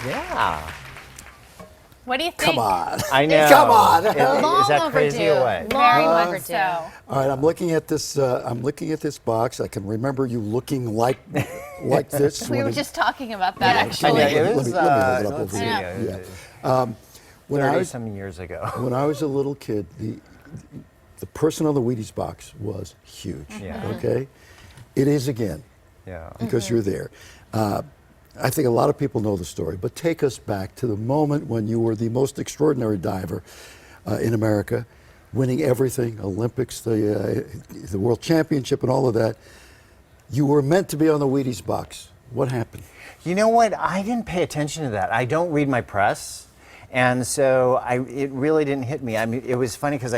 Yeah. What do you think? Come on. I know. Come on. Is that crazy or what? Very Long much overdue. so. All right, I'm looking at this. I'm looking at this box. I can remember you looking like this. We when were it- just talking about that, I actually. know, it Let was, me hold it up let's over see, here. Yeah. When I 30 was some years ago. when I was a little kid, the person on the Wheaties box was huge. Yeah. Okay, it is again Yeah. because you're there. I think a lot of people know the story, but take us back to the moment when you were the most extraordinary diver in America, winning everything, Olympics, the World Championship, and all of that. You were meant to be on the Wheaties box. What happened? You know what? I didn't pay attention to that. I don't read my press. And so it really didn't hit me. I mean, it was funny because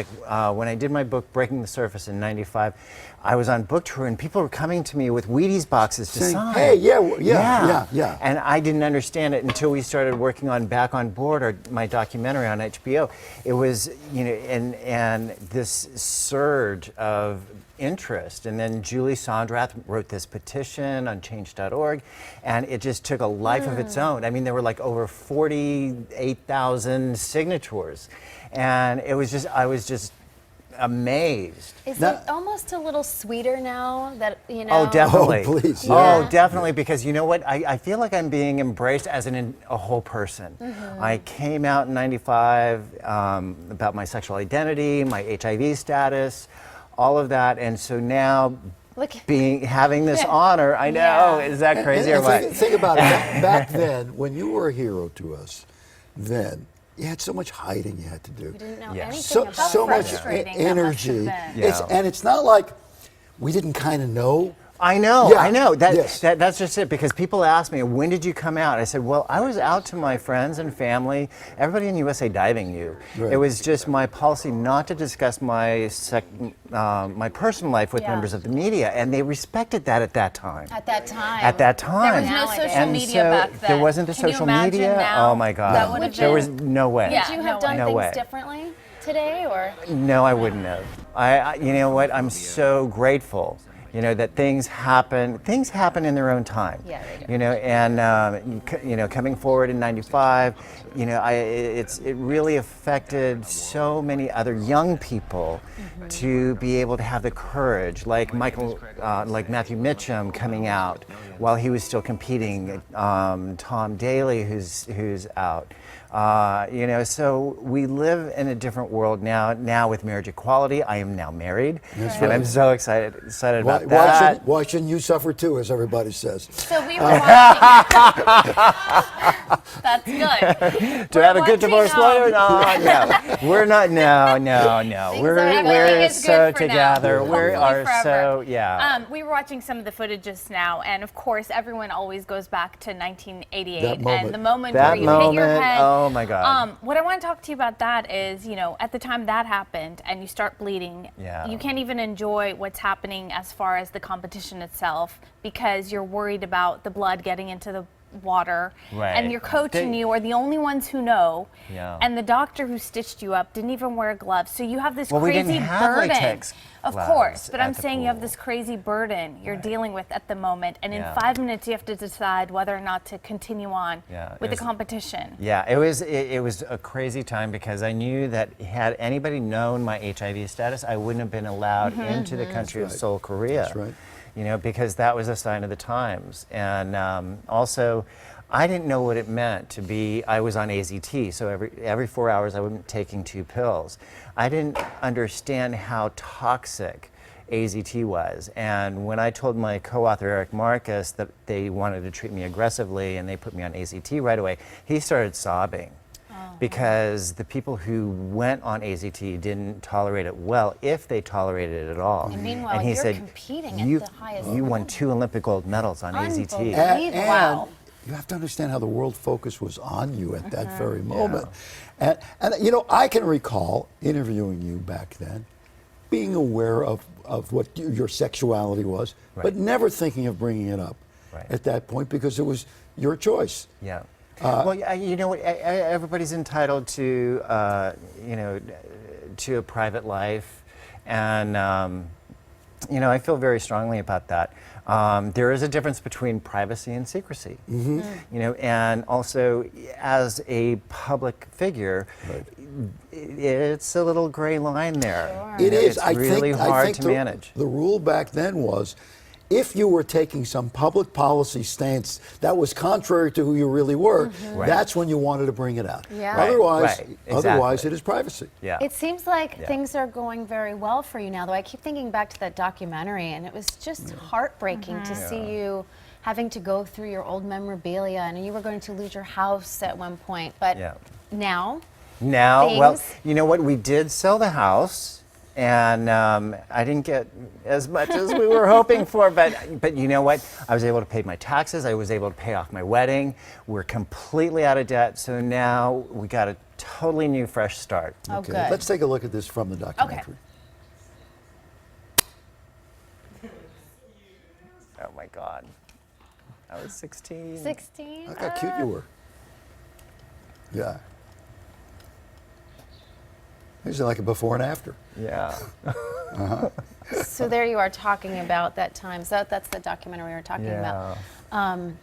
when I did my book, Breaking the Surface in '95, I was on book tour and people were coming to me with Wheaties boxes to Saying, sign. hey, yeah. And I didn't understand it until we started working on Back on Board, my documentary on HBO. It was, and this surge of interest. And then Julie Sondgerath wrote this petition on change.org, and it just took a life of its own. I mean, there were like over 48,000 signatures. And it was just, I was just amazed. Is Now- it almost a little sweeter now that, you know? Oh, definitely. Oh, please, Oh, yeah. definitely, because you know what? I feel like I'm being embraced as a whole person. I came out in '95 about my sexual identity, my HIV status, all of that, and so now Look, having this honor, I know, Yeah. is that crazy or And what? think about it. Back then, when you were a hero to us, then you had so much hiding you had to do. we didn't know Yeah. anything So, about so much frustrating that must have energy. been. Yeah. And it's not like we didn't kind of know. I know, Yeah, I know. yes. That's just it, because people ask me, when did you come out? I said, well, I was out to my friends and family. Everybody in USA Diving knew. Right. It was just my policy not to discuss my my personal life with Yeah. members of the media, and they respected that at that time. at that time. At that time. There was no Nowadays. social And media so back then. there wasn't the Can you social imagine media. now? Oh my God. That would have There was been. no way. Yeah. Would you have no done way. No things way. differently today, or? No, I wouldn't have. You know what? I'm so grateful. That things happen. Things happen in their own time. Yeah, they do. And coming forward in '95, it really affected so many other young people to be able to have the courage, like Matthew Mitchum coming out while he was still competing. Tom Daly, who's out. So we live in a different world now. Now with marriage equality, I am now married, and I'm so excited about that. Why shouldn't you suffer too, as everybody says? So we were watching. That's good. Do I have a good watching, divorce lawyer? No, we're not. No. We're Everything is so good for now. together. We Hopefully are forever. so yeah. We were watching some of the footage just now, and of course, everyone always goes back to 1988 That moment. and the moment That where you hit your moment, head. oh my God. What I want to talk to you about that is, at the time that happened and you start bleeding, Yeah. you can't even enjoy what's happening as far as the competition itself because you're worried about the blood getting into the water. Right. And your coach and you are the only ones who know. Yeah. And the doctor who stitched you up didn't even wear gloves. So you have this Well, we crazy didn't have burden. latex Of gloves course, but at I'm the saying you have pool. this crazy burden you're dealing with at the moment, and in Yeah. 5 minutes you have to decide whether or not to continue on Yeah, with it the was- competition. Yeah, it was a crazy time because I knew that had anybody known my HIV status, I wouldn't have been allowed into the country of right. Seoul, Korea. That's right. Because that was a sign of the times. And also, I didn't know what it meant to be. I was on AZT, so every 4 hours I was taking 2 pills. I didn't understand how toxic AZT was. And when I told my co-author Eric Marcus that they wanted to treat me aggressively and they put me on AZT right away, he started sobbing. Because the people who went on AZT didn't tolerate it well, if they tolerated it at all. And meanwhile, he you're said, competing at you, the highest You won level." 2 Olympic gold medals on AZT. Unbelievable. Wow. you have to understand how the world focus was on you at that very moment. And I can recall interviewing you back then, being aware of what your sexuality was, but Right. never thinking of bringing it up Right. at that point because it was your choice. Yeah. Well, you know what? Everybody's entitled to, to a private life, and I feel very strongly about that. There is a difference between privacy and secrecy, you know, and also as a public figure, it's a little gray line there. It You know, is. It's really hard to manage. The rule back then was, if you were taking some public policy stance that was contrary to who you really were, that's when you wanted to bring it out. Yeah. Right, Otherwise, right, otherwise exactly. it is privacy. Yeah. It seems like Yeah. things are going very well for you now, though. I keep thinking back to that documentary, and it was just heartbreaking to see you having to go through your old memorabilia, and you were going to lose your house at one point. But Yeah. now, Now, well, things. you know what? We did sell the house, and I didn't get as much as we were hoping for. But you know what? I was able to pay my taxes. I was able to pay off my wedding. We're completely out of debt. So now we got a totally new, fresh start. oh, Okay, good. let's take a look at this from the documentary. Oh my God! I was 16. 16? Look how cute you were. Yeah. Here's like a before and after. Yeah. So there you are talking about that time. So that's the documentary we were talking about.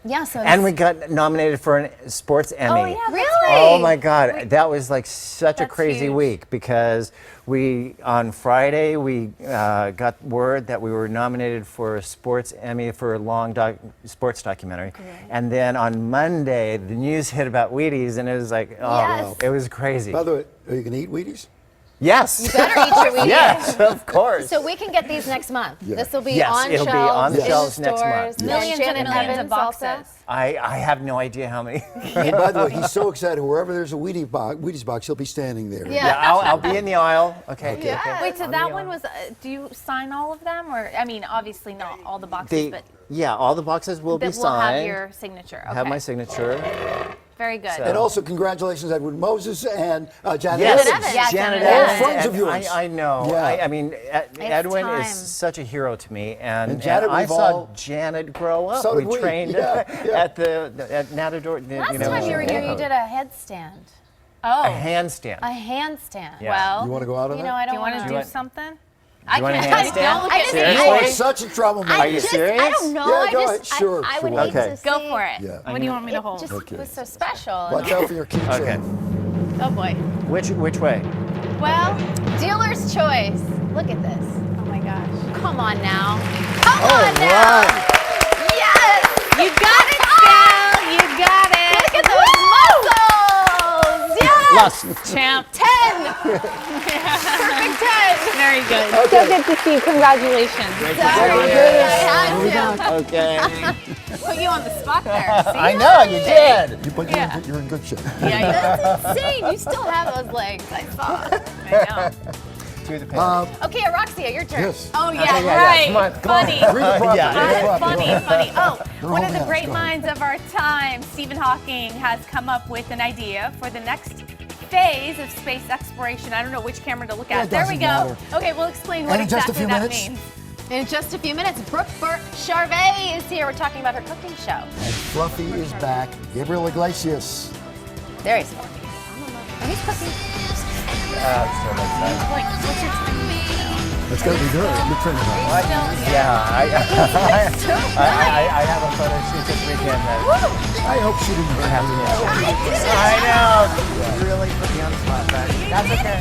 Yeah, so And we got nominated for a sports Emmy. Oh yeah, that's Really? right. Oh my God, that was like such a That's crazy huge. week because on Friday we got word that we were nominated for a sports Emmy for a long sports documentary, and then on Monday the news hit about Wheaties, and it was like, oh, Yes. it was crazy. By the way, are you going to eat Wheaties? Yes. You better eat your Wheaties. Yes, of course. So we can get these next month. Yeah. This will be Yes, on it'll be shelves on the in shelves the next stores. month. Millions and Shannon millions of Evans also. boxes. I have no idea how many. And by the way, he's so excited. Wherever there's a Wheaties box, he'll be standing there. Yeah. Yeah, I'll be in the aisle. Okay. Okay. okay. Wait, so On that the one aisle. was, do you sign all of them? Or, I mean, obviously not all the boxes, The, but yeah, all the boxes will be that will signed. have your signature. Okay. Have my signature. Very good. So- And also, congratulations, Edward Moses and Janet Yes, Evans. Evans. Yes, Janet Janet Evans. Evans. Friends of yours. I know. Yeah. I mean, Edwin time. is such a hero to me, and Janet, I we've saw all- Janet grow up. So we did we. trained Yeah, yeah. at Matador. Last time you were here, you did a headstand, Oh, a handstand. a handstand. Yeah. well, You want to go out on You that? know, I do don't you want want to Do you do want- something? you want a can't- handstand? Don't look at me. Seriously? You are such a troublemaker. Are you serious? I don't know. Yeah, I go just, ahead. Sure, I would sure. hate Okay. to see. Go for it. Yeah. What do you want me to It hold? just Okay. was so special. Watch out for your keychain. Okay. Oh boy. Which way? Well, dealer's choice. Look at this. Oh my gosh. Come on now. Come All on now. right. Yes. You got it, Sal. You got it. Look at those muscles. Yes. Lost. Champ. 10. Perfect 10. Very good. So Okay. good to see you. Congratulations. Sorry, I had to. Okay. Put you on the spot there. See? I know you did. But Yeah. you're in good shape. Yeah, That's insane. You still have those legs. I saw. I know. To the pin. Okay, Roxia, your turn. Yes. Oh yeah, Okay, yeah, right. come on, come on. Funny. Read the property. Yeah. Read the Oh, property. funny. Oh, They're one of holding the out. great Go ahead. minds of our time, Stephen Hawking, has come up with an idea for the next phase of space exploration. I don't know which camera to look at. It There we go. doesn't matter. Okay, we'll explain what And in just a exactly few that minutes- means. In just a few minutes, Brooke Charvet is here. We're talking about her cooking show. And Fluffy is back. Gabriel Iglesias. There he's going. And he's cooking. Like, what's your time? That's got to be good. Let me turn it on. Yeah, I have a photo shoot this weekend that I hope she didn't have I know. Really put me on the spot, but that's okay.